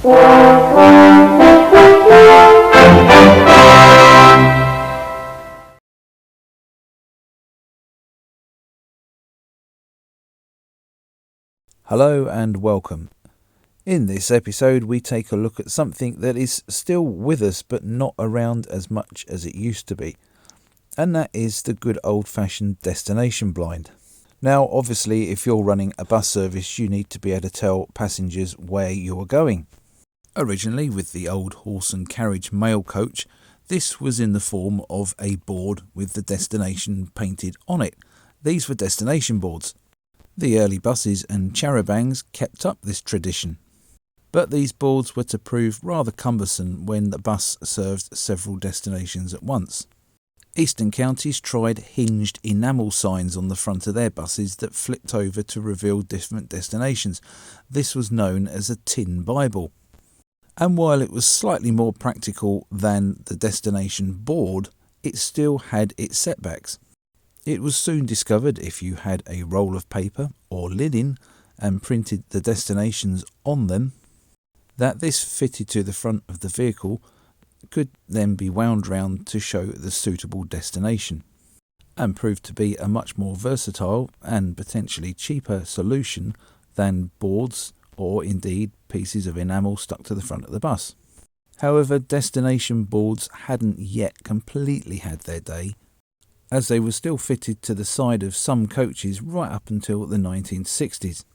Hello and welcome. In this episode we take a look at something that is still with us but not around as much as it used to be, and that is the good old-fashioned destination blind. Now obviously if you're running a bus service you need to be able to tell passengers where you are going. Originally with the old horse and carriage mail coach, this was in the form of a board with the destination painted on it. These were destination boards. The early buses and charabancs kept up this tradition, but these boards were to prove rather cumbersome when the bus served several destinations at once. Eastern counties tried hinged enamel signs on the front of their buses that flipped over to reveal different destinations. This was known as a tin Bible. And while it was slightly more practical than the destination board, it still had its setbacks. It was soon discovered if you had a roll of paper or linen and printed the destinations on them, that this fitted to the front of the vehicle could then be wound round to show the suitable destination, and proved to be a much more versatile and potentially cheaper solution than boards or indeed pieces of enamel stuck to the front of the bus. However, destination boards hadn't yet completely had their day, as they were still fitted to the side of some coaches right up until the 1960s.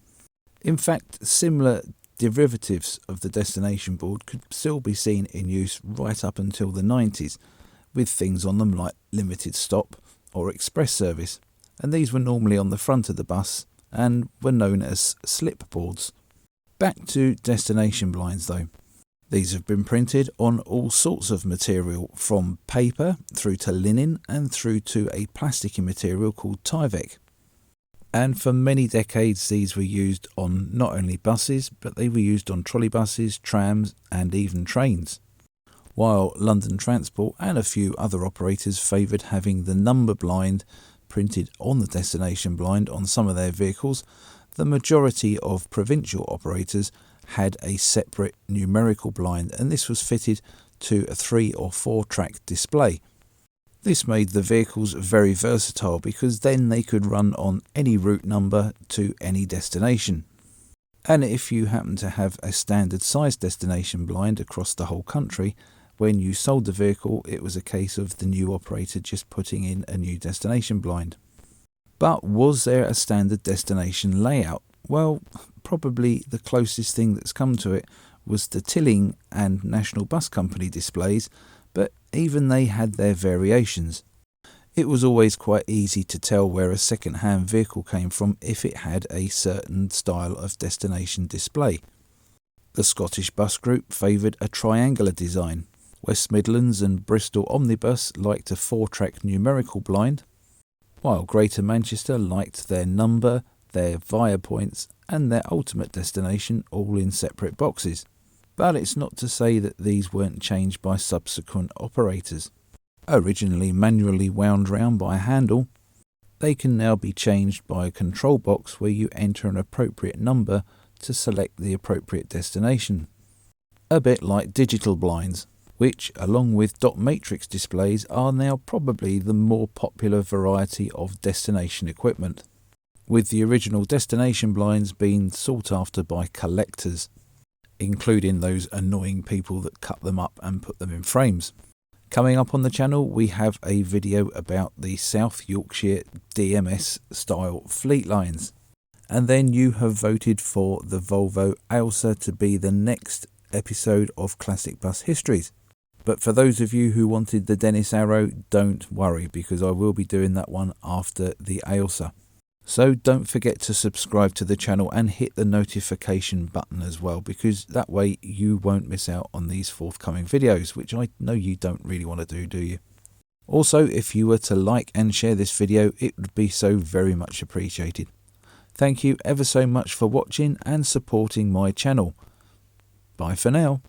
In fact, similar derivatives of the destination board could still be seen in use right up until the 90s, with things on them like limited stop or express service, and these were normally on the front of the bus and were known as slip boards. Back to destination blinds though. These have been printed on all sorts of material, from paper through to linen and through to a plasticky material called Tyvek. And for many decades these were used on not only buses, but they were used on trolleybuses, trams and even trains. While London Transport and a few other operators favoured having the number blind printed on the destination blind on some of their vehicles, the majority of provincial operators had a separate numerical blind, and this was fitted to a 3 or 4 track display. This made the vehicles very versatile because then they could run on any route number to any destination. And if you happen to have a standard size destination blind across the whole country, when you sold the vehicle it was a case of the new operator just putting in a new destination blind. But was there a standard destination layout? Well, probably the closest thing that's come to it was the Tilling and National Bus Company displays, but even they had their variations. It was always quite easy to tell where a second-hand vehicle came from if it had a certain style of destination display. The Scottish Bus Group favoured a triangular design. West Midlands and Bristol Omnibus liked a 4-track numerical blind, while Greater Manchester liked their number, their via points and their ultimate destination all in separate boxes. But it's not to say that these weren't changed by subsequent operators. Originally manually wound round by a handle, they can now be changed by a control box where you enter an appropriate number to select the appropriate destination. A bit like digital blinds, which along with dot matrix displays are now probably the more popular variety of destination equipment, with the original destination blinds being sought after by collectors, including those annoying people that cut them up and put them in frames. Coming up on the channel we have a video about the South Yorkshire DMS style fleet lines, and then you have voted for the Volvo Ailsa to be the next episode of Classic Bus Histories. But for those of you who wanted the Dennis Arrow, don't worry, because I will be doing that one after the Ailsa. So don't forget to subscribe to the channel and hit the notification button as well, because that way you won't miss out on these forthcoming videos, which I know you don't really want to do you? Also, if you were to like and share this video, it would be so very much appreciated. Thank you ever so much for watching and supporting my channel. Bye for now.